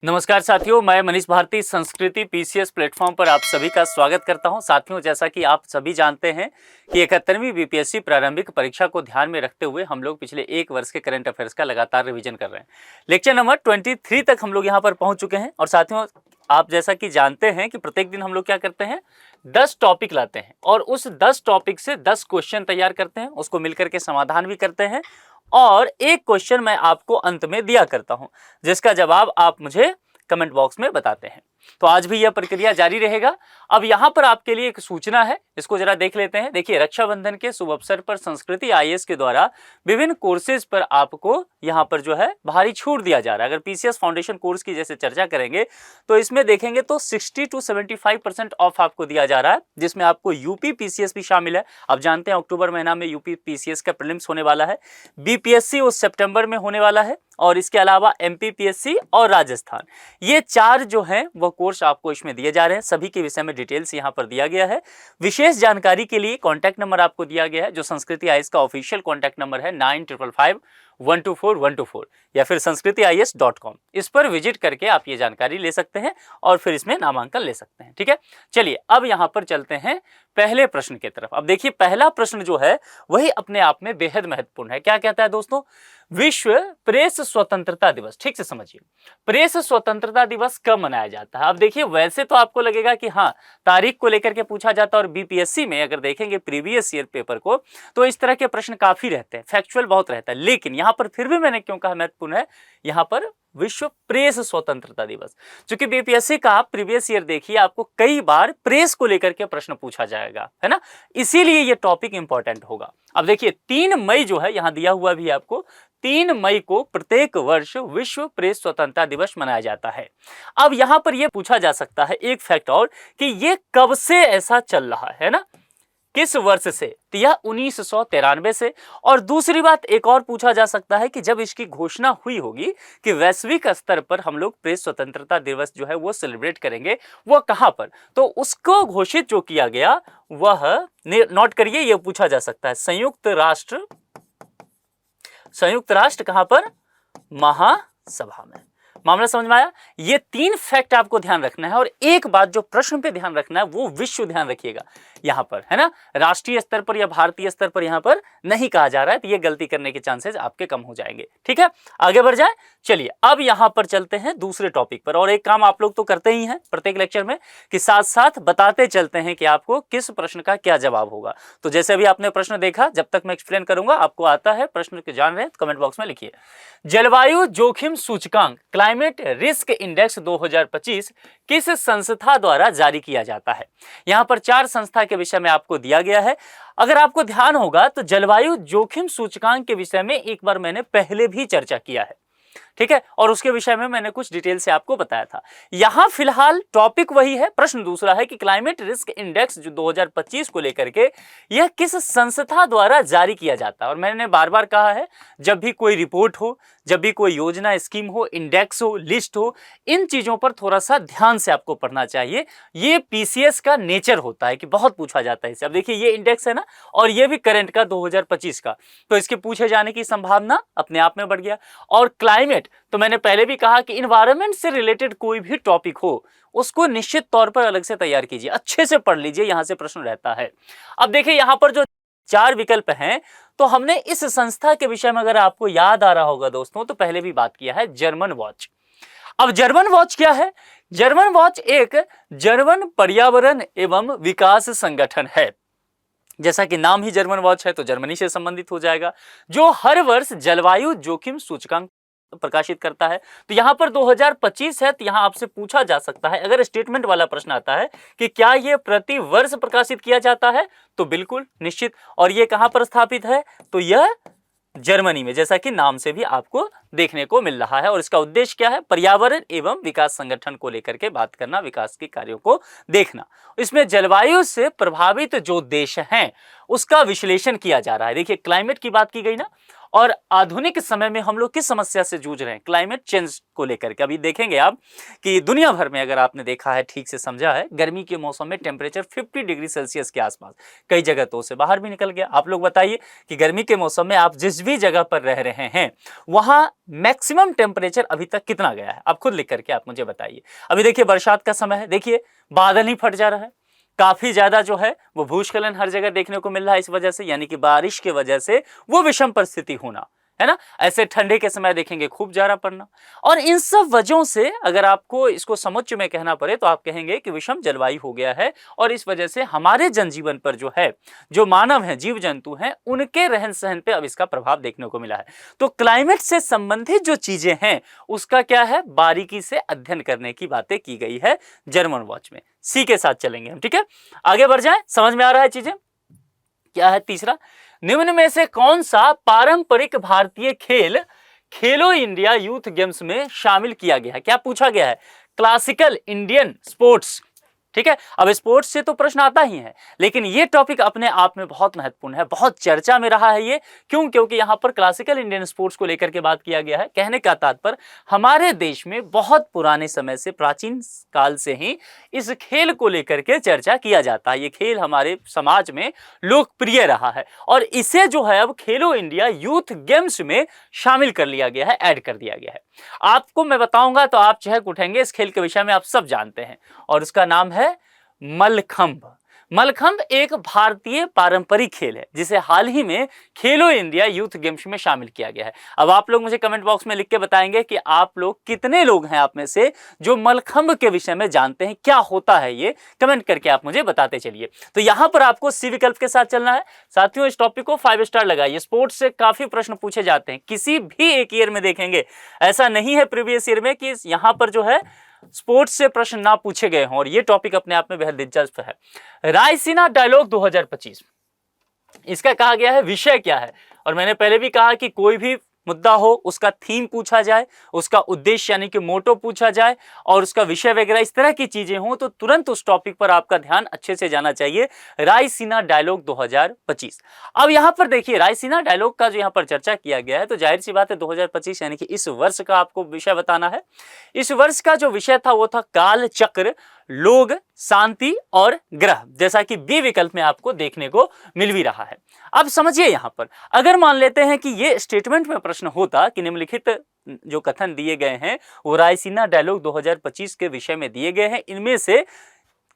नमस्कार साथियों, मैं मनीष भारती संस्कृति पीसीएस प्लेटफॉर्म पर आप सभी का स्वागत करता हूं। साथियों, जैसा कि आप सभी जानते हैं कि 71वीं बीपीएससी प्रारंभिक परीक्षा को ध्यान में रखते हुए हम लोग पिछले एक वर्ष के करंट अफेयर्स का लगातार रिवीजन कर रहे हैं। लेक्चर नंबर 23 तक हम लोग यहां पर पहुंच चुके हैं। और साथियों, आप जैसा कि जानते हैं कि प्रत्येक दिन हम लोग क्या करते हैं, 10 टॉपिक लाते हैं और उस 10 टॉपिक से 10 क्वेश्चन तैयार करते हैं, उसको मिलकर के समाधान भी करते हैं और एक क्वेश्चन मैं आपको अंत में दिया करता हूं जिसका जवाब आप मुझे कमेंट बॉक्स में बताते हैं। तो आज भी यह प्रक्रिया जारी रहेगा। अब यहां पर आपके लिए एक सूचना है, इसको जरा देख लेते हैं। देखिए, रक्षाबंधन के शुभ अवसर पर संस्कृति आईएएस के द्वारा विभिन्न कोर्सेज पर आपको यहां पर जो है भारी छूट दिया जा रहा है। अगर पीसीएस फाउंडेशन कोर्स की जैसे चर्चा करेंगे तो इसमें देखेंगे तो 60 to 75% ऑफ आपको दिया जा रहा है, जिसमें आपको यूपी पीसीएस भी शामिल है। आप जानते हैं अक्टूबर महीना में यूपी पीसीएस का प्रीलिम्स होने वाला है, बीपीएससी उस सितंबर में होने वाला है और इसके अलावा एमपीपीएससी और राजस्थान, ये 4 जो हैं वो कोर्स आपको इसमें दिए जा रहे हैं। सभी के विषय में डिटेल्स यहां पर दिया गया है। विशेष जानकारी के लिए कॉन्टैक्ट नंबर आपको दिया गया है, जो संस्कृति आईएएस का ऑफिशियल कॉन्टैक्ट नंबर है 9555124124 या फिर sanskritIAS.com। इस पर विजिट करके आप ये जानकारी ले सकते हैं और फिर इसमें नामांकन ले सकते हैं। ठीक है, चलिए अब यहां पर चलते हैं पहले प्रश्न की तरफ। अब देखिए, पहला प्रश्न जो है वही अपने आप में बेहद महत्वपूर्ण है। क्या कहता है दोस्तों? विश्व प्रेस स्वतंत्रता दिवस। ठीक से समझिए, प्रेस स्वतंत्रता दिवस कब मनाया जाता है? अब देखिए, वैसे तो आपको लगेगा कि हाँ, तारीख को लेकर के पूछा जाता है और बीपीएससी में अगर देखेंगे प्रीवियस ईयर पेपर को तो इस तरह के प्रश्न काफी रहते हैं, फैक्चुअल बहुत रहता है। लेकिन यहां पर फिर भी मैंने क्यों कहा महत्वपूर्ण है, यहां पर विश्व प्रेस स्वतंत्रता दिवस, क्योंकि बीपीएससी का आप प्रीवियस ईयर देखिए, आपको कई बार प्रेस को लेकर के प्रश्न पूछा जाएगा, है ना, इसीलिए ये टॉपिक इंपॉर्टेंट होगा। अब देखिए, 3 मई जो है यहां दिया हुआ भी आपको, 3 मई को प्रत्येक वर्ष विश्व प्रेस स्वतंत्रता दिवस मनाया जाता है। अब यहां पर यह पूछा जा सकता है एक फैक्ट और, कि ये कब से ऐसा चल रहा है ना, किस वर्ष से? तो यह 1993 से। और दूसरी बात एक और पूछा जा सकता है कि जब इसकी घोषणा हुई होगी कि वैश्विक स्तर पर हम लोग प्रेस स्वतंत्रता दिवस जो है वो सेलिब्रेट करेंगे, वो कहां पर? तो उसको घोषित जो किया गया वह, नोट करिए, यह पूछा जा सकता है संयुक्त राष्ट्र कहां पर? महासभा में। मामला समझ में आया? ये 3 फैक्ट आपको ध्यान रखना है और एक बात जो प्रश्न पे ध्यान रखना है वो विश्व ध्यान रखिएगा यहां पर, है ना, राष्ट्रीय स्तर पर या भारतीय स्तर पर यहां पर नहीं कहा जा रहा है, तो ये गलती करने के चांसेस आपके कम हो जाएंगे। ठीक है, आगे बढ़ जाए। चलिए अब यहां पर चलते हैं दूसरे टॉपिक पर। और एक काम आप लोग तो करते ही हैं प्रत्येक लेक्चर में कि साथ साथ बताते चलते हैं कि आपको किस प्रश्न का क्या जवाब होगा। तो जैसे अभी आपने प्रश्न देखा, जब तक मैं एक्सप्लेन करूंगा आपको आता है प्रश्न के जान रहे हैं तो कमेंट बॉक्स में लिखिए। जलवायु जोखिम सूचकांक क्लाइमेट रिस्क इंडेक्स 2025 किस संस्था द्वारा जारी किया जाता है? यहां पर 4 संस्था के विषय में आपको दिया गया है। अगर आपको ध्यान होगा तो जलवायु जोखिम सूचकांक के विषय में एक बार मैंने पहले भी चर्चा किया है, ठीक है, और उसके विषय में मैंने कुछ डिटेल से आपको बताया था। यहां फिलहाल टॉपिक वही है, प्रश्न दूसरा है कि क्लाइमेट रिस्क इंडेक्स जो 2025 को लेकर के यह किस संस्था द्वारा जारी किया जाता है। और मैंने बार बार कहा है, जब भी कोई रिपोर्ट हो, जब भी कोई योजना, स्कीम हो, इंडेक्स हो, लिस्ट हो, इन चीजों पर थोड़ा सा ध्यान से आपको पढ़ना चाहिए। ये पीसीएस का नेचर होता है कि बहुत पूछा जाता है इसे। अब देखिए, ये इंडेक्स है ना, और ये भी करंट का 2025 का, तो इसके पूछे जाने की संभावना अपने आप में बढ़ गया। और क्लाइमेट, तो मैंने पहले भी कहा कि इन्वायरमेंट से रिलेटेड कोई भी टॉपिक हो उसको निश्चित तौर पर अलग से तैयार कीजिए, अच्छे से पढ़ लीजिए, यहां से प्रश्न रहता है। अब देखिए, यहां पर जो 4 विकल्प हैं, तो हमने इस संस्था के विषय में अगर आपको याद आ रहा होगा दोस्तों, तो पहले भी बात किया है, जर्मन वॉच। अब जर्मन वॉच क्या है? जर्मन वॉच एक जर्मन पर्यावरण एवं विकास संगठन है। जैसा कि नाम ही जर्मन वॉच है तो जर्मनी से संबंधित हो जाएगा, जो हर वर्ष जलवायु जोखिम सूचकांक प्रकाशित करता है। तो यहां पर 2025 है, तो यहां आपसे पूछा जा सकता है, अगर स्टेटमेंट वाला प्रश्न आता है कि क्या यह प्रति वर्ष प्रकाशित किया जाता है, तो बिल्कुल निश्चित। और यह कहां पर स्थापित है? तो यह जर्मनी में, जैसा कि नाम से भी आपको देखने को मिल रहा है। और इसका उद्देश्य क्या है? पर्यावरण एवं विकास संगठन को लेकर के बात करना, विकास के कार्यों को देखना। इसमें जलवायु से प्रभावित जो देश हैं उसका विश्लेषण किया जा रहा है। देखिए, क्लाइमेट की बात की गई ना, और आधुनिक समय में हम लोग किस समस्या से जूझ रहे हैं? क्लाइमेट चेंज को लेकर के। अभी देखेंगे आप कि दुनिया भर में, अगर आपने देखा है, ठीक से समझा है, गर्मी के मौसम में टेम्परेचर 50 डिग्री सेल्सियस के आसपास, कई जगह तो से बाहर भी निकल गया। आप लोग बताइए कि गर्मी के मौसम में आप जिस भी जगह पर रह रहे हैं वहां मैक्सिमम टेम्परेचर अभी तक कितना गया है, आप खुद लिख करके आप मुझे बताइए। अभी देखिए बरसात का समय है, देखिए बादल ही फट जा रहा है, काफी ज्यादा जो है वो भूस्खलन हर जगह देखने को मिल रहा है इस वजह से, यानी कि बारिश की वजह से वो विषम परिस्थिति होना, है ना। ऐसे ठंडे के समय देखेंगे खूब जाड़ा पड़ना, और इन सब वजहों से अगर आपको इसको समुच्चय में कहना पड़े तो आप कहेंगे कि विषम जलवायु हो गया है, और इस वजह से हमारे जनजीवन पर जो है, जो मानव हैं, जीव जंतु हैं, उनके रहन सहन पे अब इसका प्रभाव देखने को मिला है। तो क्लाइमेट से संबंधित जो चीजें हैं उसका क्या है, बारीकी से अध्ययन करने की बातें की गई है जर्मन वॉच में। सी के साथ चलेंगे हम, ठीक है, आगे बढ़ जाए, समझ में आ रहा है चीजें। क्या है तीसरा, निम्न में से कौन सा पारंपरिक भारतीय खेल खेलो इंडिया यूथ गेम्स में शामिल किया गया है। क्या पूछा गया है, क्लासिकल इंडियन स्पोर्ट्स, ठीक है। अब स्पोर्ट्स से तो प्रश्न आता ही है, लेकिन ये टॉपिक अपने आप में बहुत महत्वपूर्ण है, बहुत चर्चा में रहा है ये, क्यों, क्योंकि यहां पर क्लासिकल इंडियन स्पोर्ट्स को लेकर के बात किया गया है। कहने का तात्पर्य, हमारे देश में बहुत पुराने समय से, प्राचीन काल से ही इस खेल को लेकर के चर्चा किया जाता है। ये खेल हमारे समाज में लोकप्रिय रहा है, और इसे जो है अब खेलो इंडिया यूथ गेम्स में शामिल कर लिया गया है, ऐड कर दिया गया है। आपको मैं बताऊंगा तो आप चहक उठेंगे, इस खेल के विषय में आप सब जानते हैं, और उसका नाम है मल्लखंब। मल्लखंब एक भारतीय पारंपरिक खेल है जिसे हाल ही में खेलो इंडिया यूथ गेम्स में शामिल किया गया है। अब आप लोग मुझे कमेंट बॉक्स में लिख के बताएंगे कि आप लोग कितने लोग हैं आप में से जो मल्लखंब के विषय में जानते हैं, क्या होता है ये, कमेंट करके आप मुझे बताते चलिए। तो यहां पर आपको सी विकल्प के साथ चलना है। साथियों, इस टॉपिक को 5 स्टार लगाइए। स्पोर्ट्स से काफी प्रश्न पूछे जाते हैं, किसी भी एक ईयर में देखेंगे, ऐसा नहीं है प्रीवियस ईयर में कि यहां पर जो है स्पोर्ट्स से प्रश्न ना पूछे गए हों, और ये टॉपिक अपने आप में बेहद दिलचस्प है। रायसीना डायलॉग 2025, इसका कहा गया है विषय क्या है, और मैंने पहले भी कहा कि कोई भी मुद्दा हो उसका थीम पूछा जाए, उसका उद्देश्य यानी कि मोटो पूछा जाए, और उसका विषय वगैरह इस तरह की चीजें हो तो तुरंत उस टॉपिक पर आपका ध्यान अच्छे से जाना चाहिए। रायसीना डायलॉग 2025। अब यहां पर देखिए, रायसीना डायलॉग का जो यहां पर चर्चा किया गया है, तो जाहिर सी बात है 2025 यानी कि इस वर्ष का आपको विषय बताना है। इस वर्ष का जो विषय था वो था काल चक्र, लोग, शांति और ग्रह, जैसा कि बी विकल्प में आपको देखने को मिल भी रहा है। अब समझिए, यहां पर अगर मान लेते हैं कि ये स्टेटमेंट में प्रश्न होता कि निम्नलिखित जो कथन दिए गए हैं वो रायसीना डायलॉग 2025 के विषय में दिए गए हैं, इनमें से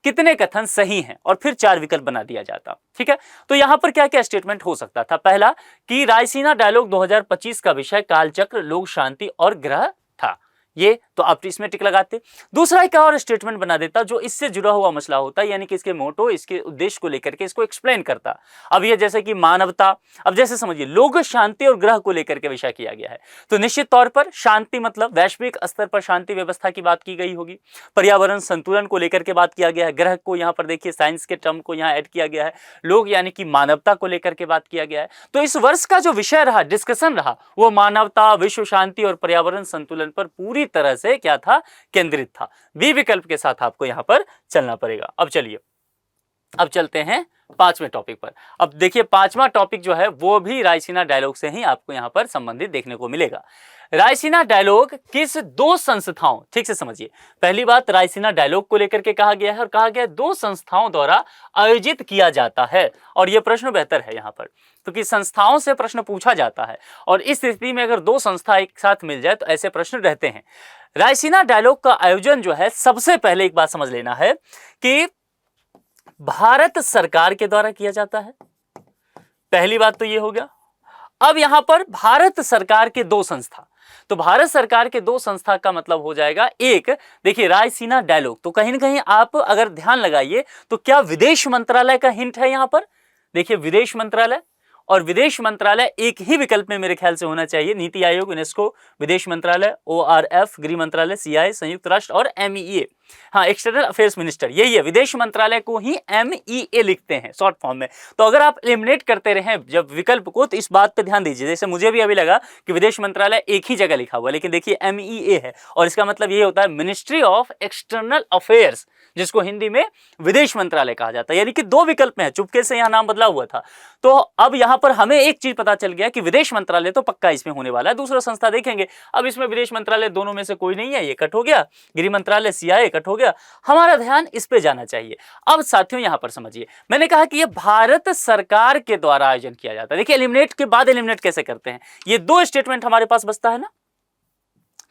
कितने कथन सही हैं, और फिर 4 विकल्प बना दिया जाता, ठीक है। तो यहां पर क्या क्या स्टेटमेंट हो सकता था, पहला कि रायसीना डायलॉग 2025 का विषय कालचक्र, लोक, शांति और ग्रह था, ये तो आप इसमें टिक लगाते। दूसरा एक और स्टेटमेंट बना देता जो इससे जुड़ा हुआ मसला होता, यानी कि इसके मोटो, इसके उद्देश्य को लेकर के इसको एक्सप्लेन करता। अब ये जैसे कि मानवता, अब जैसे समझिए लोग, शांति और ग्रह को लेकर के विषय किया गया है, तो निश्चित तौर पर शांति मतलब वैश्विक स्तर पर शांति व्यवस्था की बात की गई होगी, पर्यावरण संतुलन को लेकर के बात किया गया है, ग्रह को यहाँ पर देखिए साइंस के टर्म को यहाँ ऐड किया गया है, लोग यानी कि मानवता को लेकर के बात किया गया है। तो इस वर्ष का जो विषय रहा, डिस्कशन रहा, वो मानवता, विश्व शांति और पर्यावरण संतुलन पर पूरी तरह से क्या था, केंद्रित था। बी विकल्प के साथ आपको यहां पर चलना पड़ेगा। अब चलिए, अब चलते हैं 5वें टॉपिक पर। अब देखिए 5वां टॉपिक जो है वो भी रायसीना डायलॉग से ही आपको यहां पर संबंधित देखने को मिलेगा। रायसीना डायलॉग किस 2 संस्थाओं, ठीक से समझिए, पहली बात रायसीना डायलॉग को लेकर के कहा गया है, और कहा गया 2 संस्थाओं द्वारा आयोजित किया जाता है, और यह प्रश्न बेहतर है यहां पर, क्योंकि संस्थाओं से प्रश्न पूछा जाता है, और इस स्थिति में अगर 2 संस्था एक साथ मिल जाए तो ऐसे प्रश्न रहते हैं। रायसीना डायलॉग का आयोजन जो है, सबसे पहले एक बात समझ लेना है कि भारत सरकार के द्वारा किया जाता है, पहली बात तो ये हो गया। अब यहां पर भारत सरकार के 2 संस्था, तो भारत सरकार के 2 संस्था का मतलब हो जाएगा, एक देखिए रायसीना डायलॉग, तो कहीं ना कहीं आप अगर ध्यान लगाइए तो क्या विदेश मंत्रालय का हिंट है यहां पर, देखिए विदेश मंत्रालय, और विदेश मंत्रालय एक ही विकल्प में मेरे ख्याल से होना चाहिए, नीति आयोग, यूनेस्को, विदेश मंत्रालय, ORF, गृह मंत्रालय, CIA, संयुक्त राष्ट्र, और MEA, हाँ एक्सटर्नल अफेयर्स मिनिस्टर, यही है, विदेश मंत्रालय को ही MEA लिखते हैं शॉर्ट फॉर्म में। तो अगर आप एलिमिनेट करते रहे जब विकल्प को, तो इस बात पे ध्यान दीजिए, जैसे मुझे भी अभी लगा कि विदेश मंत्रालय एक ही जगह लिखा हुआ, लेकिन देखिए MEA है, और इसका मतलब ये होता है मिनिस्ट्री ऑफ एक्सटर्नल अफेयर्स, जिसको हिंदी में विदेश मंत्रालय कहा जाता है, यानी कि 2 विकल्प में है, चुपके से यहां नाम बदला हुआ था। तो अब यहां पर हमें एक चीज पता चल गया कि विदेश मंत्रालय तो पक्का इसमें होने वाला है, दूसरा संस्था देखेंगे। अब इसमें विदेश मंत्रालय दोनों में से कोई नहीं है, ये कट हो गया, गृह मंत्रालय CIA कट हो गया, हमारा ध्यान इस पे जाना चाहिए। अब साथियों यहां पर समझिए, मैंने कहा कि ये भारत सरकार के द्वारा आयोजन किया जाता है। देखिए एलिमिनेट के बाद एलिमिनेट कैसे करते हैं, ये 2 स्टेटमेंट हमारे पास बचता है ना,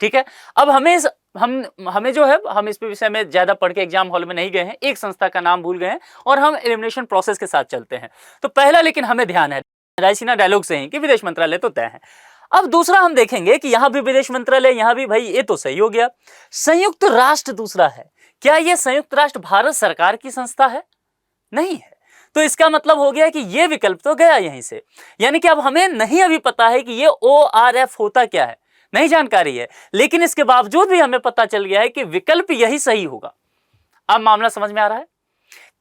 ठीक है। अब हमें जो है, हम इस विषय में ज्यादा पढ़ के एग्जाम हॉल में नहीं गए हैं, एक संस्था का नाम भूल गए हैं और हम एलिमिनेशन प्रोसेस के साथ चलते हैं। तो पहला लेकिन हमें ध्यान है रायसीना डायलॉग से ही कि विदेश मंत्रालय तो तय है। अब दूसरा हम देखेंगे कि यहां भी विदेश मंत्रालय, यहां भी भाई ये तो सही हो गया। संयुक्त राष्ट्र दूसरा है, क्या यह संयुक्त राष्ट्र भारत सरकार की संस्था है? नहीं है। तो इसका मतलब हो गया कि यह विकल्प तो गया यहीं से, यानी कि अब हमें नहीं अभी पता है कि यह ORF होता क्या है, नहीं जानकारी है, लेकिन इसके बावजूद भी हमें पता चल गया है कि विकल्प यही सही होगा। अब मामला समझ में आ रहा है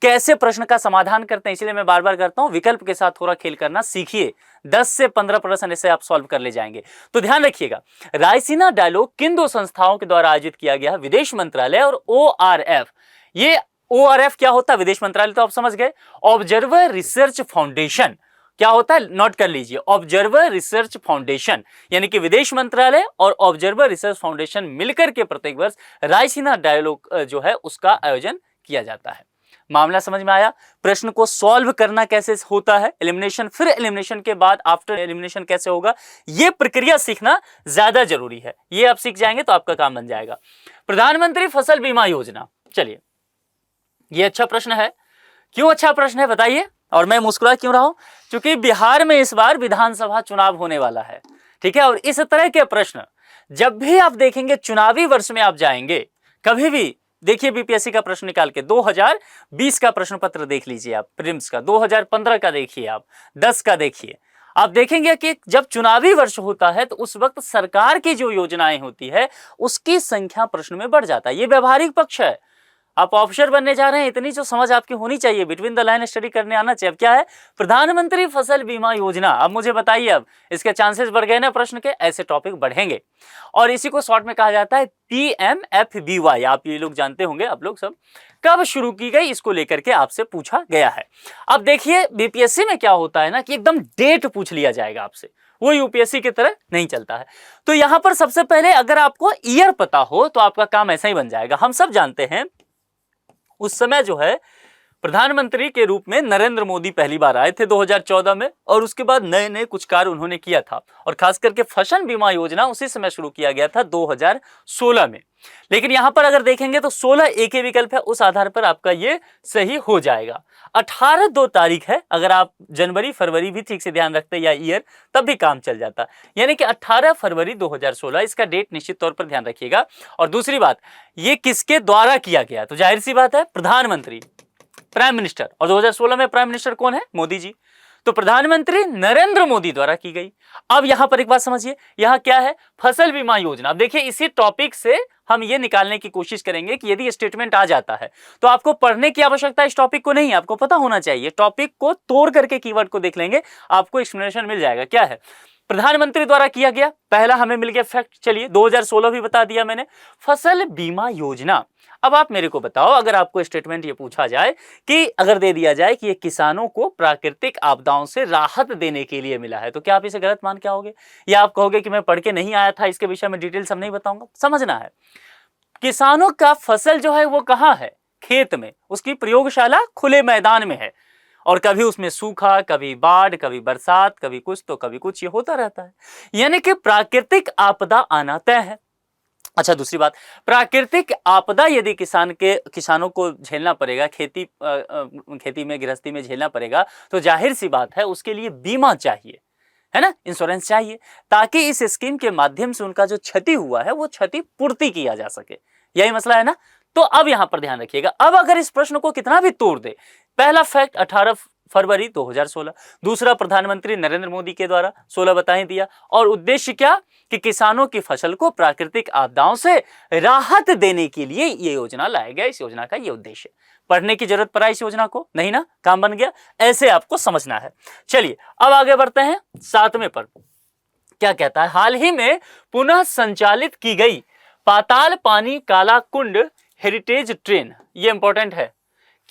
कैसे प्रश्न का समाधान करते हैं, इसलिए मैं बार बार करता हूं विकल्प के साथ थोड़ा खेल करना सीखिए। 10 से 15 प्रश्न ऐसे आप सॉल्व कर ले जाएंगे। तो ध्यान रखिएगा, रायसीना डायलॉग किन दो संस्थाओं के द्वारा आयोजित किया गया? विदेश मंत्रालय और ORF। ये ORF क्या होता है? विदेश मंत्रालय तो आप समझ गए। ऑब्जर्वर रिसर्च फाउंडेशन क्या होता है? नोट कर लीजिए, ऑब्जर्वर रिसर्च फाउंडेशन, यानी कि विदेश मंत्रालय और ऑब्जर्वर रिसर्च फाउंडेशन मिलकर के प्रत्येक वर्ष रायसीना डायलॉग जो है उसका आयोजन किया जाता है। मामला समझ में आया? प्रश्न को सॉल्व करना कैसे होता है, एलिमिनेशन, फिर एलिमिनेशन के बाद आफ्टर एलिमिनेशन कैसे होगा, यह प्रक्रिया सीखना ज्यादा जरूरी है। ये आप सीख जाएंगे तो आपका काम बन जाएगा। प्रधानमंत्री फसल बीमा योजना, चलिए यह अच्छा प्रश्न है। क्यों अच्छा प्रश्न है बताइए? और मैं मुस्कुरा क्यों रहा हूं? क्योंकि बिहार में इस बार विधानसभा चुनाव होने वाला है, ठीक है। और इस तरह के प्रश्न जब भी आप देखेंगे, चुनावी वर्ष में आप जाएंगे, कभी भी देखिए बीपीएससी का प्रश्न निकाल के 2020 का प्रश्न पत्र देख लीजिए आप, प्रीलिम्स का 2015 का देखिए आप, 10 का देखिए, आप देखेंगे कि जब चुनावी वर्ष होता है तो उस वक्त सरकार की जो योजनाएं होती है उसकी संख्या प्रश्न में बढ़ जाता है। ये व्यवहारिक पक्ष है। आप ऑफिसर बनने जा रहे हैं, इतनी जो समझ आपकी होनी चाहिए, बिटवीन द लाइन स्टडी करने आना चाहिए। अब क्या है? प्रधानमंत्री फसल बीमा योजना। अब मुझे बताइए, अब इसके चांसेस बढ़ गए ना प्रश्न के, ऐसे टॉपिक बढ़ेंगे। और इसी को शॉर्ट में कहा जाता है PMFBY। आप ये लोग जानते होंगे, आप लोग सब, कब शुरू की गई इसको लेकर के आपसे पूछा गया है। अब देखिए बीपीएससी में क्या होता है ना कि एकदम डेट पूछ लिया जाएगा आपसे, वो यूपीएससी की तरह नहीं चलता है। तो यहां पर सबसे पहले अगर आपको ईयर पता हो तो आपका काम ऐसा ही बन जाएगा। हम सब जानते हैं उस समय जो है प्रधानमंत्री के रूप में नरेंद्र मोदी पहली बार आए थे 2014 में, और उसके बाद नए नए कुछ कार्य उन्होंने किया था, और खास करके फसल बीमा योजना उसी समय शुरू किया गया था 2016 में। लेकिन यहां पर अगर देखेंगे तो 16 एक ही विकल्प है, उस आधार पर आपका ये सही हो जाएगा। 18 2 तारीख है, अगर आप जनवरी फरवरी भी ठीक से ध्यान रखते या ईयर, तब भी काम चल जाता, यानी कि 18 फरवरी 2016 इसका डेट निश्चित तौर पर ध्यान रखिएगा। और दूसरी बात, ये किसके द्वारा किया गया? तो जाहिर सी बात है प्रधानमंत्री, प्राइम मिनिस्टर, और 2016 में प्राइम मिनिस्टर कौन है? मोदी जी। तो प्रधानमंत्री नरेंद्र मोदी द्वारा की गई। अब यहां पर एक बात समझिए, यहां क्या है? फसल बीमा योजना। अब देखिए इसी टॉपिक से हम ये निकालने की कोशिश करेंगे कि यदि स्टेटमेंट आ जाता है तो आपको पढ़ने की आवश्यकता इस टॉपिक को नहीं, आपको पता होना चाहिए। टॉपिक को तोड़ करके कीवर्ड को देख लेंगे, आपको एक्सप्लेनेशन मिल जाएगा। क्या है? प्रधानमंत्री द्वारा किया गया, पहला हमें मिल गया फैक्ट। चलिए 2016 भी बता दिया मैंने। फसल बीमा योजना, अब आप मेरे को बताओ, अगर आपको स्टेटमेंट ये पूछा जाए कि अगर दे दिया जाए कि ये किसानों को प्राकृतिक आपदाओं से राहत देने के लिए मिला है, तो क्या आप इसे गलत मान के आओगे? या आप कहोगे कि मैं पढ़ के नहीं आया था, इसके विषय में डिटेल सब नहीं बताऊंगा? समझना है, किसानों का फसल जो है वो कहां है? खेत में, उसकी प्रयोगशाला खुले मैदान में है, और कभी उसमें सूखा, कभी बाढ़, कभी बरसात, कभी कुछ तो कभी कुछ, ये होता रहता है, यानी कि प्राकृतिक आपदा आना तय है। अच्छा दूसरी बात, प्राकृतिक आपदा यदि किसानों को झेलना पड़ेगा, खेती में, गृहस्थी में झेलना पड़ेगा, तो जाहिर सी बात है उसके लिए बीमा चाहिए, है ना, इंश्योरेंस चाहिए, ताकि इस स्कीम के माध्यम से उनका जो क्षति हुआ है वो क्षति पूर्ति किया जा सके। यही मसला है ना। तो अब यहां पर ध्यान रखिएगा, अब अगर इस प्रश्न को कितना भी तोड़ दे, पहला फैक्ट 18 फरवरी 2016, दूसरा प्रधानमंत्री नरेंद्र मोदी के द्वारा 16 बता ही दिया, और उद्देश्य क्या? कि किसानों की फसल को प्राकृतिक आपदाओं से राहत देने के लिए ये योजना लाया गया। इस योजना का ये उद्देश्य। पढ़ने की जरूरत पड़ा इस योजना को? नहीं ना, काम बन गया, ऐसे आपको समझना है। चलिए अब आगे बढ़ते हैं 7वें पर। क्या कहता है? हाल ही में पुनः संचालित की गई पाताल पानी काला कुंड हेरिटेज ट्रेन, ये इंपॉर्टेंट है।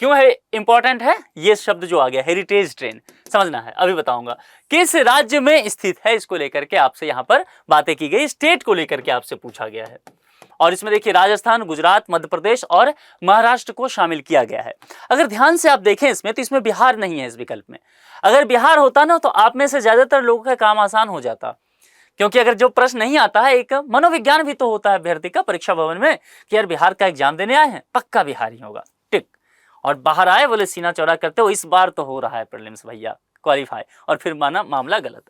क्यों है इंपॉर्टेंट है? ये शब्द जो आ गया हेरिटेज ट्रेन, समझना है, अभी बताऊंगा। किस राज्य में स्थित है, इसको लेकर के आपसे यहां पर बातें की गई, स्टेट को लेकर के आपसे पूछा गया है। और इसमें देखिए राजस्थान, गुजरात, मध्य प्रदेश और महाराष्ट्र को शामिल किया गया है। अगर ध्यान से आप देखें इसमें, तो इसमें बिहार नहीं है इस विकल्प में। अगर बिहार होता ना तो आप में से ज्यादातर लोगों का काम आसान हो जाता, क्योंकि अगर जो प्रश्न नहीं आता है, एक मनोविज्ञान भी तो होता है अभ्यर्थी का परीक्षा भवन में कि यार बिहार का एग्जाम देने आए हैं, पक्का बिहारी होगा, टिक। और बाहर आए बोले सीना चौड़ा करते हो, इस बार तो हो रहा है प्रीलिम्स भैया क्वालिफाई, और फिर माना मामला गलत।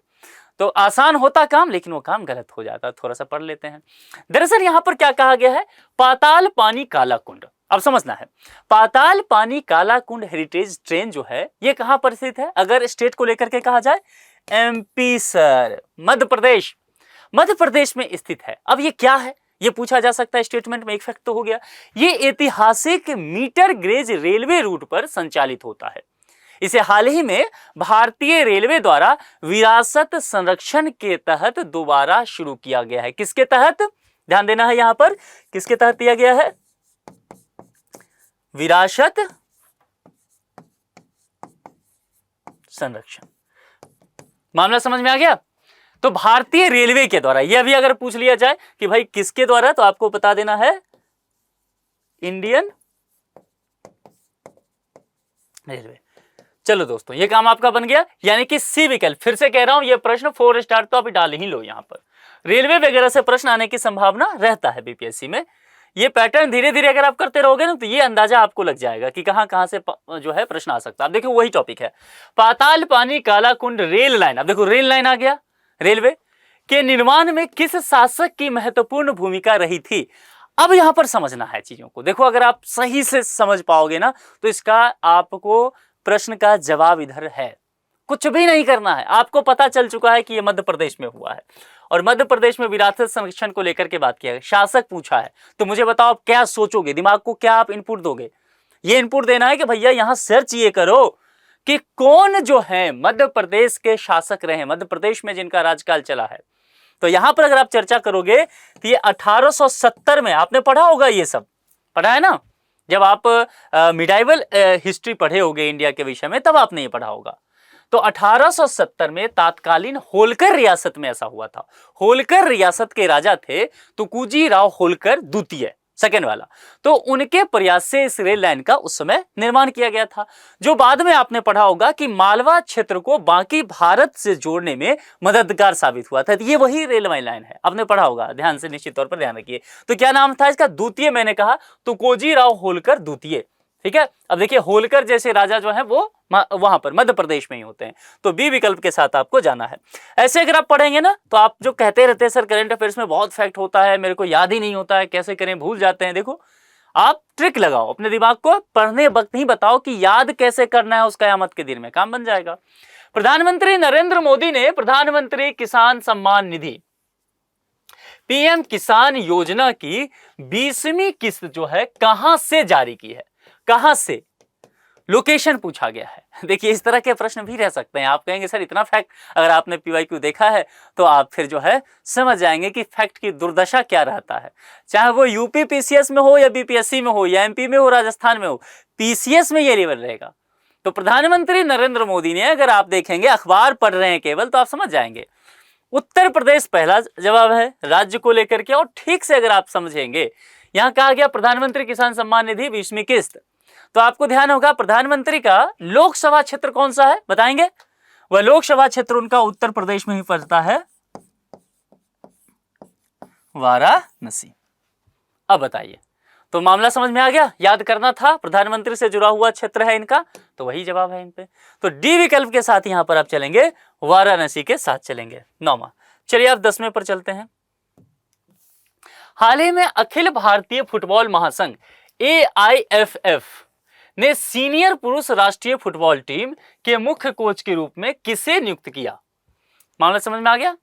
तो आसान होता काम, लेकिन वो काम गलत हो जाता। थोड़ा सा पढ़ लेते हैं। दरअसल यहां पर क्या कहा गया है, पाताल पानी काला कुंड। अब समझना है, पाताल पानी काला कुंड हेरिटेज ट्रेन जो है ये कहां पर स्थित है? अगर स्टेट को लेकर के कहा जाए, एमपी सर, मध्य प्रदेश, मध्य प्रदेश में स्थित है। अब ये क्या है, ये पूछा जा सकता है स्टेटमेंट में। एक फैक्ट तो हो गया, ये ऐतिहासिक मीटर गेज रेलवे रूट पर संचालित होता है। इसे हाल ही में भारतीय रेलवे द्वारा विरासत संरक्षण के तहत दोबारा शुरू किया गया है। किसके तहत? ध्यान देना है यहां पर, किसके तहत दिया गया है? विरासत संरक्षण। मामला समझ में आ गया? तो भारतीय रेलवे के द्वारा, यह भी अगर पूछ लिया जाए कि भाई किसके द्वारा, तो आपको बता देना है इंडियन रेलवे। चलो दोस्तों, ये काम आपका बन गया, यानी कि सी विकल्प। फिर से कह रहा हूं, ये प्रश्न 4 स्टार तो आप डाल ही लो। यहां पर रेलवे वगैरह से प्रश्न आने की संभावना रहता है बीपीएससी में। ये पैटर्न धीरे धीरे अगर आप करते रहोगे ना, तो ये अंदाजा आपको लग जाएगा कि कहां से जो है प्रश्न आ सकता है। अब देखो वही टॉपिक है, पाताल पानी काला कुंड रेल लाइन। अब देखो रेल लाइन आ गया। रेलवे के निर्माण में किस शासक की महत्वपूर्ण भूमिका रही थी? अब यहां पर समझना है चीजों को। देखो अगर आप सही से समझ पाओगे ना, तो इसका आपको प्रश्न का जवाब इधर है। कुछ भी नहीं करना है, आपको पता चल चुका है कि यह मध्य प्रदेश में हुआ है, और मध्य प्रदेश में विरासत संरक्षण को लेकर के बात किया है, शासक पूछा है। तो मुझे बताओ आप क्या सोचोगे, दिमाग को क्या आप इनपुट दोगे? ये इनपुट देना है कि भैया यहां सर्च ये करो कि कौन जो है मध्य प्रदेश के शासक रहे, मध्य प्रदेश में जिनका राजकाल चला है। तो यहां पर अगर आप चर्चा करोगे तो ये 1870 में, आपने पढ़ा होगा, ये सब पढ़ा है ना, जब आप मिडाइवल हिस्ट्री पढ़े होगे इंडिया के विषय में, तब आपने ये पढ़ा होगा। तो 1870 में तत्कालीन होलकर रियासत में ऐसा हुआ था। होलकर रियासत के राजा थे तुकोजी राव होलकर द्वितीय, सेकेंड वाला। तो उनके प्रयास से इस रेल लाइन का उस समय निर्माण किया गया था, जो बाद में आपने पढ़ा होगा कि मालवा क्षेत्र को बाकी भारत से जोड़ने में मददगार साबित हुआ था। तो ये वही रेलवे लाइन है, आपने पढ़ा होगा, ध्यान से निश्चित तौर पर ध्यान रखिए। तो क्या नाम था इसका? द्वितीय, मैंने कहा तुकोजी राव होलकर द्वितीय। ठीक है। अब देखिए होलकर जैसे राजा जो है वो वहां पर मध्य प्रदेश में ही होते हैं। तो बी विकल्प के साथ आपको जाना है। ऐसे अगर आप पढ़ेंगे ना, तो आप जो कहते रहते हैं सर करंट अफेयर्स में बहुत फैक्ट होता है, मेरे को याद ही नहीं होता है, कैसे करें, भूल जाते हैं। देखो आप ट्रिक लगाओ अपने दिमाग को, पढ़ने वक्त ही बताओ कि याद कैसे करना है, उस कयामत के दिन में काम बन जाएगा। प्रधानमंत्री नरेंद्र मोदी ने प्रधानमंत्री किसान सम्मान निधि पीएम किसान योजना की 20वीं किस्त जो है कहां से जारी की है? कहां से? लोकेशन पूछा गया है। देखिए इस तरह के प्रश्न भी रह सकते हैं। आप कहेंगे सर इतना फैक्ट, अगर आपने पीवाईक्यू देखा है तो आप फिर जो है समझ जाएंगे कि फैक्ट की दुर्दशा क्या रहता है। चाहे वो यूपी पीसीएस में हो या बीपीएससी में हो या एमपी में हो, राजस्थान में हो, पीसीएस में ये लेवल रहेगा। तो प्रधानमंत्री नरेंद्र मोदी ने, अगर आप देखेंगे अखबार पढ़ रहे हैं केवल, तो आप समझ जाएंगे। उत्तर प्रदेश पहला जवाब है राज्य को लेकर के। और ठीक से अगर आप समझेंगे, यहां कहा गया प्रधानमंत्री किसान सम्मान निधि 20वीं किस्त, तो आपको ध्यान होगा प्रधानमंत्री का लोकसभा क्षेत्र कौन सा है, बताएंगे? वह लोकसभा क्षेत्र उनका उत्तर प्रदेश में ही पड़ता है, वाराणसी। अब बताइए, तो मामला समझ में आ गया? याद करना था, प्रधानमंत्री से जुड़ा हुआ क्षेत्र है इनका, तो वही जवाब है इन पे। तो डी विकल्प के साथ यहां पर आप चलेंगे, वाराणसी के साथ चलेंगे। 9वां। चलिए आप 10वें पर चलते हैं। हाल ही में अखिल भारतीय फुटबॉल महासंघ AIFF ने सीनियर पुरुष राष्ट्रीय फुटबॉल टीम के मुख्य कोच के रूप में किसे नियुक्त किया? मामला समझ में आ गया?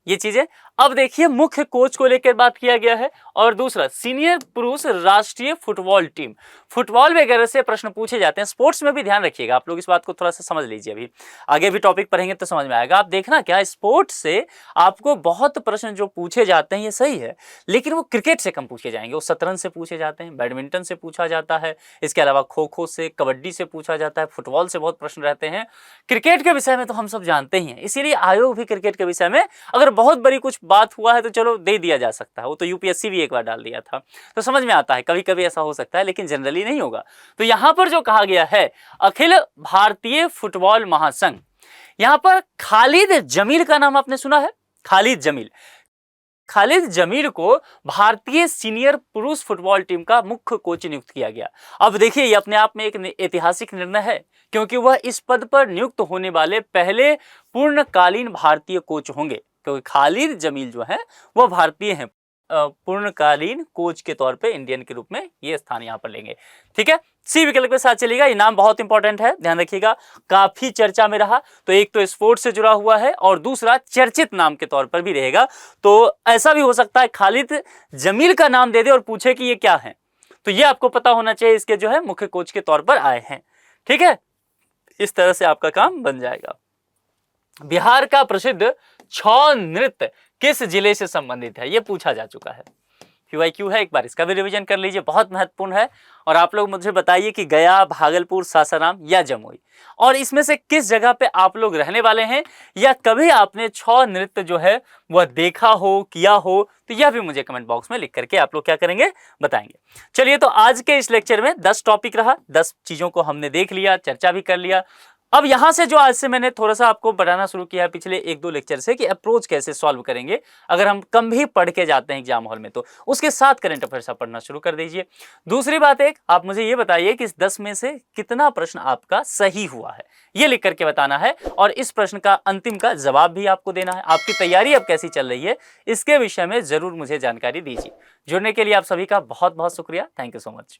ये चीजें अब देखिए, मुख्य कोच को लेकर बात किया गया है, और दूसरा सीनियर पुरुष राष्ट्रीय फुटबॉल टीम। फुटबॉल वगैरह से प्रश्न पूछे जाते हैं, स्पोर्ट्स में भी ध्यान रखिएगा आप लोग, इस बात को थोड़ा सा समझ लीजिए। अभी आगे भी टॉपिक पढ़ेंगे तो समझ में आएगा। आप देखना क्या, स्पोर्ट्स से आपको बहुत प्रश्न जो पूछे जाते हैं ये सही है, लेकिन वो क्रिकेट से कम पूछे जाएंगे। वो शतरंज से पूछे जाते हैं, बैडमिंटन से पूछा जाता है, इसके अलावा खो खो से, कबड्डी से पूछा जाता है, फुटबॉल से बहुत प्रश्न रहते हैं। क्रिकेट के विषय में तो हम सब जानते ही हैं, इसीलिए आयोग भी क्रिकेट के विषय में अगर बहुत बड़ी कुछ बात हुआ है तो चलो दे दिया जा सकता है। वो तो यूपीएससी भी एक बार डाल दिया था, तो समझ में आता है। कभी कभी ऐसा हो सकता है, लेकिन जनरली नहीं होगा। तो यहां पर जो कहा गया है अखिल भारतीय फुटबॉल महासंघ, यहां पर खालिद जमील का नाम आपने सुना है? खालिद जमील। खालिद जमील को भारतीय सीनियर पुरुष फुटबॉल टीम का मुख्य कोच नियुक्त किया गया। अब देखिए ये अपने आप में एक ऐतिहासिक निर्णय है, क्योंकि वह इस पद पर नियुक्त होने वाले पहले पूर्णकालीन भारतीय कोच होंगे, क्योंकि खालिद जमील जो है वह भारतीय हैं, पूर्णकालीन कोच के तौर पे इंडियन के रूप में ये स्थान यहाँ पर लेंगे। ठीक है, सी विकल्प के साथ चलेगा। ये नाम बहुत इंपॉर्टेंट है, ध्यान रखिएगा, काफी चर्चा में रहा। तो एक तो स्पोर्ट्स से जुड़ा हुआ है और दूसरा चर्चित नाम के तौर पर भी रहेगा। तो ऐसा भी हो सकता है खालिद जमील का नाम दे दे और पूछे कि ये क्या है, तो ये आपको पता होना चाहिए इसके जो है मुख्य कोच के तौर पर आए हैं। ठीक है, इस तरह से आपका काम बन जाएगा। बिहार का प्रसिद्ध छौ नृत्य किस जिले से संबंधित है, यह पूछा जा चुका है। QIQ है, एक बार इसका भी रिवीजन कर लीजिए, बहुत महत्वपूर्ण है। और आप लोग मुझे बताइए कि गया, भागलपुर, सासाराम या जमुई, और इसमें से किस जगह पे आप लोग रहने वाले हैं, या कभी आपने छौ नृत्य जो है वह देखा हो, किया हो, तो यह भी मुझे कमेंट बॉक्स में लिख करके आप लोग क्या करेंगे, बताएंगे। चलिए, तो आज के इस लेक्चर में 10 टॉपिक रहा, 10 चीजों को हमने देख लिया, चर्चा भी कर लिया। अब यहां से जो आज से मैंने थोड़ा सा आपको बताना शुरू किया है पिछले 1-2 लेक्चर से, कि अप्रोच कैसे सॉल्व करेंगे अगर हम कम भी पढ़ के जाते हैं एग्जाम हॉल में, तो उसके साथ करंट अफेयर्स आप पढ़ना शुरू कर दीजिए। दूसरी बात, एक आप मुझे ये बताइए कि इस 10 में से कितना प्रश्न आपका सही हुआ है, ये लिख करके बताना है। और इस प्रश्न का अंतिम का जवाब भी आपको देना है। आपकी तैयारी अब कैसी चल रही है, इसके विषय में जरूर मुझे जानकारी दीजिए। जुड़ने के लिए आप सभी का बहुत बहुत शुक्रिया। Thank you so much.